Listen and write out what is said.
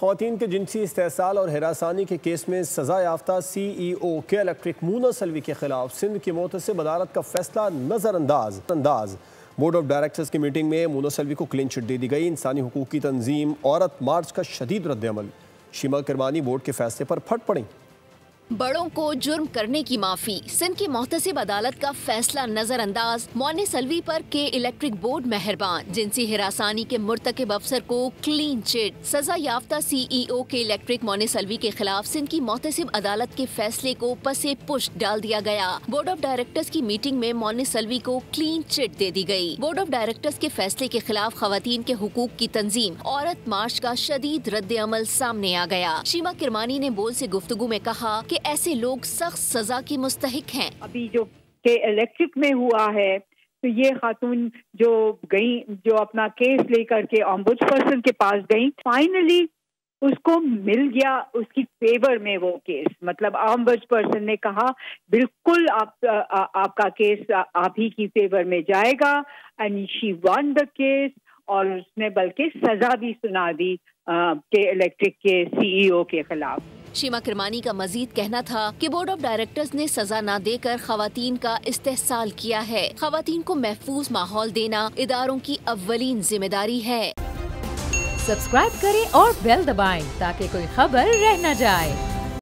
ख़वातीन के जिनसी इस्तेहसाल और हिरासानी के केस में सजा याफ्ता CEO के इलेक्ट्रिक मूना सलवी के खिलाफ सिंध की मोहतसिब अदालत का फैसला नज़रअंदाज। बोर्ड ऑफ डायरेक्टर्स की मीटिंग में मूना सलवी को क्लीन चिट दे दी गई। इंसानी हुकूक की तंजीम औरत मार्च का शदीद रद्द-ए-अमल। शीमा किरमानी बोर्ड के फैसले पर फट पड़ी। बड़ों को जुर्म करने की माफी, सिंध की मोहतसिब अदालत का फैसला नजरअंदाज। मौनी सलवी पर के इलेक्ट्रिक बोर्ड मेहरबान। जिनसी हिरासानी के मुर्तकिब अफसर को क्लीन चिट। सजा याफ्ता CEO के इलेक्ट्रिक मौनी सलवी के खिलाफ सिंध की मोहतसिब अदालत के फैसले को पसे पुष्ट डाल दिया गया। बोर्ड ऑफ डायरेक्टर्स की मीटिंग में मौनी सलवी को क्लीन चिट दे दी गई। बोर्ड ऑफ डायरेक्टर्स के फैसले के खिलाफ खवातीन के हुकूक की तंजीम औरत मार्च का शदीद रद्द-ए-अमल सामने आ गया। शीमा किरमानी ने बोल से गुफ्तगू में कहा कि ऐसे लोग सख्त सजा की मुस्तहिक हैं। अभी जो के इलेक्ट्रिक में हुआ है तो ये खातून जो गई, जो अपना केस लेकर के ऑम्बुड्सपर्सन के पास गई, फाइनली उसको मिल गया उसकी फेवर में वो केस। मतलब ऑम्बुड्सपर्सन ने कहा बिल्कुल आपका केस आप ही की फेवर में जाएगा, and she one the case. और उसने बल्कि सजा भी सुना दी के इलेक्ट्रिक के CEO के खिलाफ। शीमा किरमानी का मजीद कहना था कि बोर्ड ऑफ डायरेक्टर्स ने सजा न देकर खवातीन का इस्तेहसाल किया है। खवातीन को महफूज माहौल देना इदारों की अव्वलीन जिम्मेदारी है। सब्सक्राइब करें और बेल दबाएं ताकि कोई खबर रह न जाए।